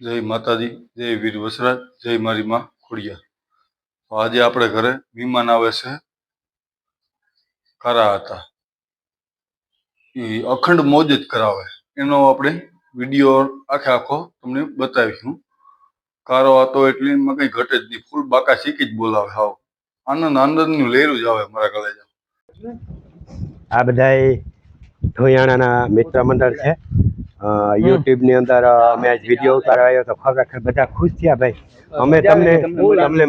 જય માતાજી, જય વીર વસરાજ, જય મારી માં ખોડિયા। આજે આપણે ઘરે મહેમાન આવે છે કારા હતા, એ અખંડ મોજ જ કરાવે, એનો આપણે વિડીયો આખો તમને બતાવીશું। કારો હતો એટલે એમાં કઈ ઘટે જ નહીં, ફૂલ બાકા શીખી જ બોલાવે, હાવ આનંદનું લહેરું જ આવે મારા કલેજા। આ બધા ઠોયાણાના મિત્ર મંડળ છે। યુટ્યુબ ની અંદર અમે આજ વિડીયો ઉતારવા આવ્યો તો ખરેખર બધા ખુશ થયા ભાઈ। અમે તમને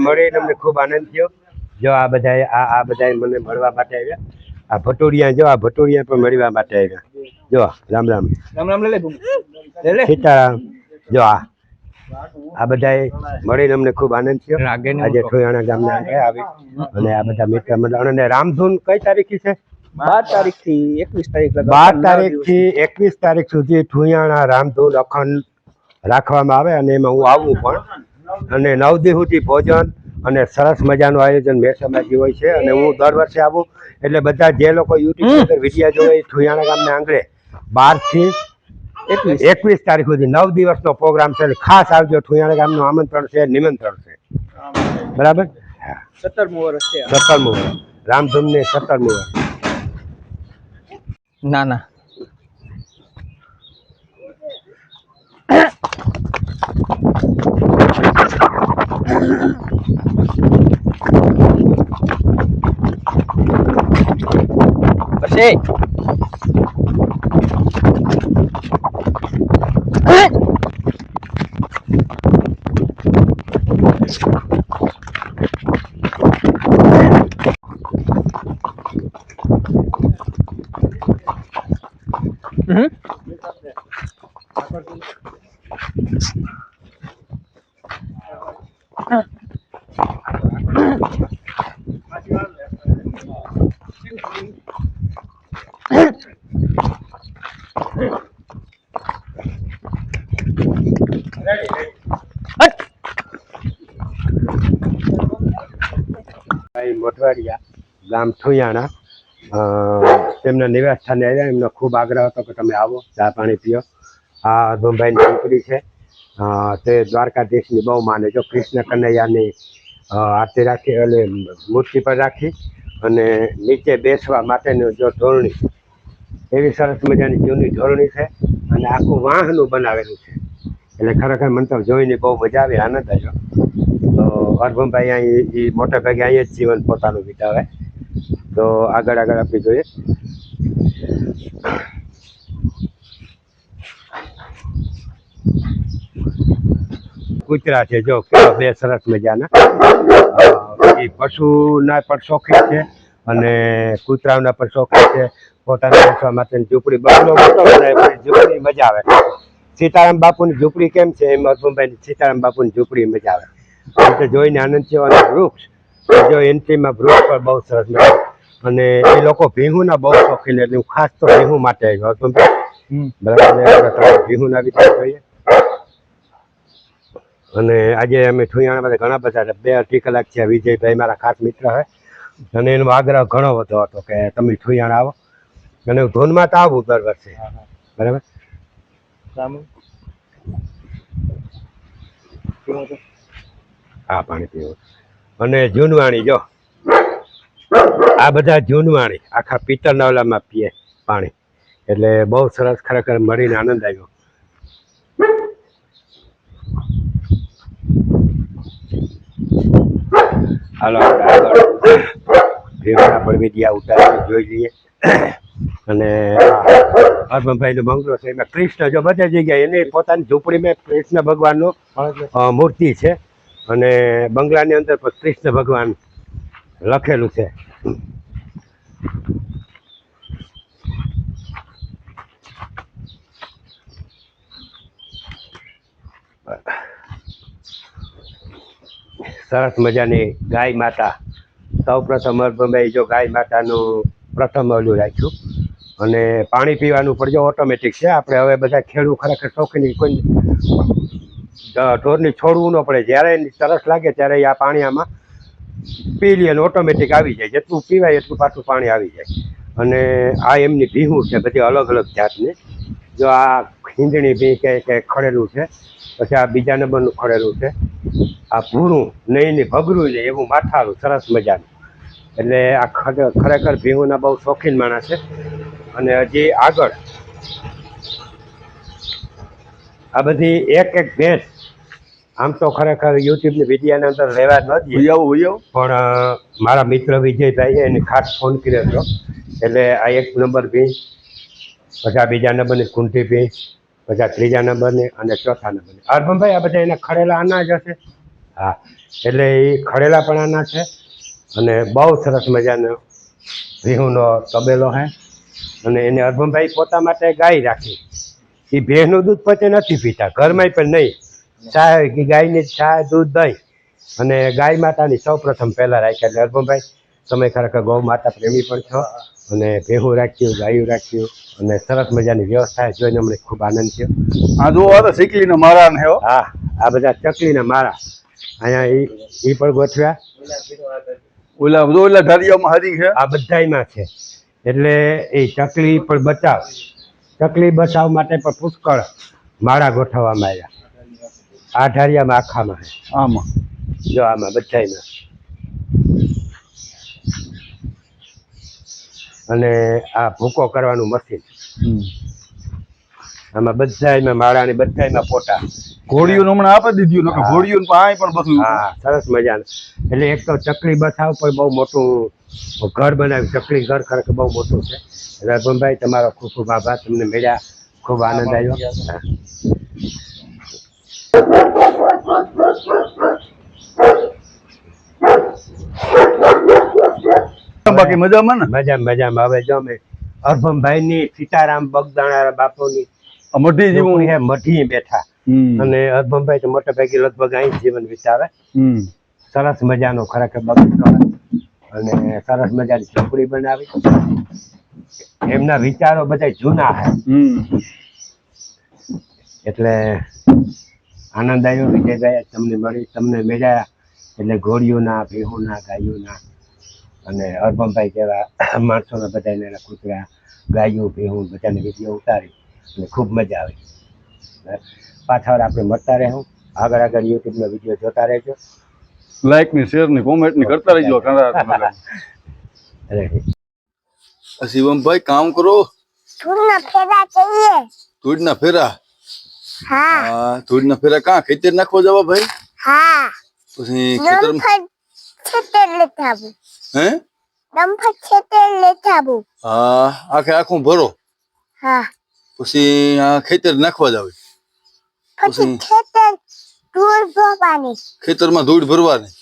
મળીને અમને ખૂબ આનંદ થયો। જો આ બધા મને મળવા માટે આવ્યા। આ ભટુરિયા જો, આ ભટુરિયા પણ મળવા માટે આવ્યા। જો રામ રામ સીતારામ। જો આ બધા મળીને અમને ખૂબ આનંદ થયો। આજે ઠોયાણા ગામના આગળ આવી અને આ બધા મિત્ર મંડળ અને રામધૂન કઈ તારીખથી છે? 12 તારીખથી 21 તારીખ લગી 12 તારીખથી 21 તારીખ સુધી ઠોયાણા રામધૂન અખંડ રાખવામાં આવે અને એમાં હું આવું પણ, અને 9 દી સુધી ભોજન અને સરસ મજાનું આયોજન મેસમાજી હોય છે। અને હું દર વર્ષે આવું એટલે બધા જે લોકો યુટ્યુબ પર વિડીયો જોવે ઠોયાણા ગામના આંગણે 12 થી 21 તારીખ સુધી 9 દિવસનો પ્રોગ્રામ છે। ખાસ આવજો, ઠોયાણા ગામનું આમંત્રણ છે, નિમંત્રણ છે, બરાબર? 17મું વર્ષ છે, 17મું વર્ષ રામધૂનને 17મું વર્ષ। ના ના પછી મોટવાડિયા ગામ ઠોયાણા તેમના નિવાસ સ્થાને આવ્યા। એમનો ખૂબ આગ્રહ હતો કે તમે આવો, ચા પાણી પીઓ। આ અધમભાઈની ઝૂંપડી છે, તે દ્વારકાધીશની બહુ માને। જો કૃષ્ણ કનૈયાની આરતી રાખી અને મૂર્તિ પર રાખી અને નીચે બેસવા માટેનું જો ઢોરણી, એવી સરસ મજાની જૂની ઢોરણી છે અને આખું વાહનું બનાવેલું છે। એટલે ખરેખર મને તો જોઈને બહુ મજા આવી, આનંદ આવ્યો। તો અરભમભાઈ અહીં એ મોટા ભાગે અહીંયા જ જીવન પોતાનું વિતાવે। તો આગળ આપણે જોઈએ। કૂતરા છે જો, બે સરસ મજાના, એ પશુના પણ શોખીન છે અને કૂતરાઓના પણ શોખીન છે। પોતાના બેસવા માટેની ઝૂંપડી, બંગલો મોટો બનાવે, ઝૂંપડી મજા આવે। સીતારામ બાપુની ઝૂંપડી કેમ છે એમ અરભમભાઈ સીતારામ બાપુની ઝૂંપડી મજા આવે, એટલે જોઈને આનંદ થયો। અને વૃક્ષ જો એન્ટ્રીમાં વૃક્ષ પણ બહુ સરસ મળે અને એ લોકો ભીહુના બહુ શોખીન, એટલે હું ખાસ તો ભીહુ માટે આવ્યો હતો, બરાબર? ભીહુના બી જોઈએ। અને આજે અમે ઠોયાણામાં ઘણા બધા 2-2.5 કલાક છે। વિજયભાઈ મારા ખાસ મિત્ર હોય અને એનો આગ્રહ ઘણો બધો હતો કે તમે ઠોયાણા આવો, અને હું ધૂનમાં તો આવું દર વર્ષે, બરાબર? હા, પાણી પીવું। અને જૂનવાણી જો, આ બધા જૂનવાણી આખા પિત્તળના ઓલામાં પીએ પાણી, એટલે બહુ સરસ ખરેખર મળીને આનંદ આવ્યો। હાલો ભીમના પર વિડીયા ઉતારીને જોઈ લઈએ। અને અરભમભાઈનો બંગલો છે, એમાં કૃષ્ણ જો બધી જગ્યાએ એની પોતાની ઝૂંપડીમાં કૃષ્ણ ભગવાનનું મૂર્તિ છે અને બંગલાની અંદર પણ કૃષ્ણ ભગવાન લખેલું છે। સરસ મજાની ગાય માતા, સૌ પ્રથમ અરભમભાઈ જો ગાય માતાનું પ્રથમ ઓલું રાખ્યું અને પાણી પીવાનું પણ જો ઓટોમેટિક છે। આપણે હવે બધા ખેડૂત ખરેખર શોખીન, કોઈ ઢોરની છોડવું ન પડે, જ્યારે એની તરસ લાગે ત્યારે આ પાણી આમાં પી લે અને ઓટોમેટિક આવી જાય, જેટલું પીવાય એટલું પાછું પાણી આવી જાય। અને આ એમની ભીહું છે બધી અલગ અલગ જાતની। જો આ ઈંધણી ભી કે ખડેલું છે. પછી આ બીજા નંબરનું ખડેલું છે. આ ભૂરું નહીં ને ભગરું ને એવું માથાળું સરસ મજાનું. એટલે આ ખરેખર ભીંગુના બહુ શોખીન માણસ છે. અને હજી આગળ આ બધી એક એક ભેંસ આમ તો ખરેખર યુટ્યુબની વિડીયોની અંદર રહેવા ન દઈએ પણ મારા મિત્ર વિજયભાઈએ એને ખાસ ફોન કર્યો હતો. એટલે આ એક નંબર ભીંસ, પછી આ બીજા નંબરની કુંઠી ભીંસ, પછી આ ત્રીજા નંબરની અને ચોથા નંબરની. અર્પણભાઈ આ બધા એના ખડેલા અનાજ હશે? હા, એટલે એ ખડેલા પણ આના છે. અને બહુ સરસ મજાનો ભીહુનો તબેલો છે. અને એને અર્પણભાઈ પોતા માટે ગાય રાખી. એ ભેંસનું દૂધ પોતે નથી પીતા, ઘરમાં પણ નહીં. ચા કે ગાયની ચા, દૂધ, દહીં અને ગાય માતાની સૌ પ્રથમ પહેલાં રાખ્યા. એટલે અર્પણભાઈ તમે ખરેખર ગૌ માતા પ્રેમી પણ છો. અને ભેહું રાખ્યું, ગાયું રાખ્યું અને સરસ મજાની વ્યવસ્થા જોઈને અમને ખૂબ આનંદ થયો. આ જો આ તો શીકલીના મારા ને હો. હા, આ બધા ચકલીના મારા અહીંયા એ પણ ગોઠવ્યા. ઓલા ધારિયામાં હારી છે. આ બધાયમાં છે. એટલે એ ચકલી પણ બચાવ, ચકલી બચાવ માટે પણ પુષ્કળ માળા ગોઠવવામાં આવ્યા. આ ઢારિયામાં આખામાં છે. આમાં જો આમાં બધાયમાં. અને આ ભૂકો કરવાનું મશીન. આમાં બધાયમાં માળા ને બધાયમાં ફોટા. ઘોડીઓનું હમણાં આપી દીધું ને ઘોડીઓનું પાણી પણ બધું. હા, સરસ મજાનું. એટલે એક તો ચકલી બચાવ પણ બહુ મોટું ઘર બનાવ્યું. ચકલી ઘર ખરેખર બહુ મોટું છે. એટલે અર્પણભાઈ તમારો ખૂબ ખૂબ આભાર. તમને મળ્યા ખૂબ આનંદ આવ્યો. બાકી મજામાં ને? મજામાં. હવે જો અમે અર્પણભાઈની સીતારામ બગદાણા બાપુની મઢી જેવું છે, મઢી બેઠા. અને અર્પણભાઈ તો મોટા ભાગે લગભગ અહીં જીવન વિતાવે. સરસ મજાનો ખરેખર બગીચો અને સરસ મજાની ઝૂંપડી બનાવી. એમના વિચારો બધા જૂના છે. એટલે આનંદ આવ્યો વિજયભાઈ તમને મળી, તમને મળ્યા. એટલે ઘોડીઓના, ભેહુના, ગાયોના અને અર્પણભાઈ જેવા માણસોના બધાને એના કૂતરા, ગાયો, ભેહું બધાને વિડીયો ઉતારી અને ખૂબ મજા આવી. પાછળ આપણે મળતા રહેવું. આગળ યુટ્યુબનો વિડીયો જોતા રહેજો. લાઈક ની, શેર ની, કોમેન્ટ ની કરતા રહેજો. શિવમભાઈ કામ કરો. ધૂળના ફેરા चाहिए. ધૂળના ફેરા? हाँ ધૂળના ફેરા કાં ખેતર નાખવા જવા ભાઈ? हाँ પછી ખેતરમાં ખેતર લેતા આવું. હે ડમ્ફર ખેતર લેતા આવું. હા, આખું ભરો. હા, પછી આ ખેતર નાખવા જાવ. પછી ખેતર ધૂળ ભરવાની. ખેતરમાં ધૂળ ભરવાની.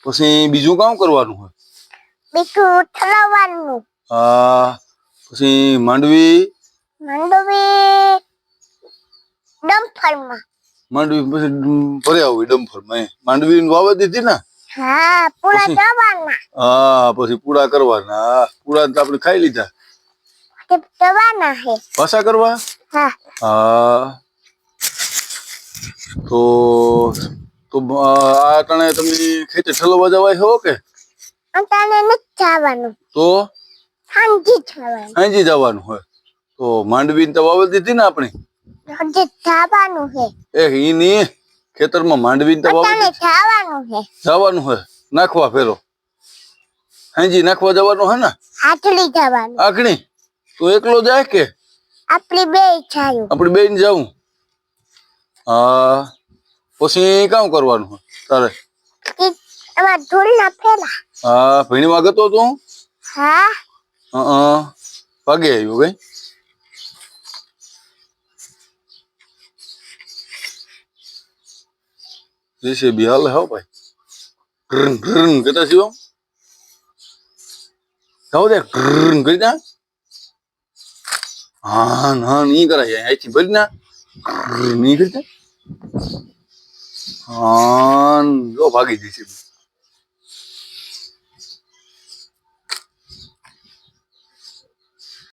પછી બીજું કામ કરવાનું હોય? બીજું ઠલવવાનું. હા, પછી માંડવી ડમ્ફરમાં. માંડવી પછી ભર્યા હોય ડમ્ફરમાં. માંડવી વાવા દીધી ને? હા, પૂરા દવાના. હા, પછી પૂરા કરવાના. પૂરા તો આપણે ખાઈ લીધા. દવાના હે પાછા કરવા? હા. હા, તો આ તણે તમે ખેતર ઠલવા જવાય છો કે? અંતાને નથી જવાનું. તો સાંજી જવાનું. સાંજે જવાનું હોય. તો માંડવી તો વાવી દીધી ને આપણે? હજી જવાનું હે. ઈની ખેતરમાં માંડવી તો અંતાને જવાનું હે. જવાનું હોય નાખવા ફેરો. સાંજે નાખવા જવાનું હે ને? આટલી જવાનું. આખણી તો એકલો જાય કે આપણી બે ઈચ્છાયું? આપણે બેન જાવું. હા, પછી કામ કરવાનું હોય તારે? એમાં ધૂળના ફેરા. હા, ભણીમાં ગતો તું? હા. વાગે આવ્યો ભાઈ. જેસીબી હાલે હો ભાઈ. ઘ્રન ઘ્રન કહેતા શિવમ? જાવ દે ઘ્રન કરી દે. હા હા, નહીં કરાય અહીંથી ભરી ના. નહીં કરી દે. હા, જો ભાગી જશે.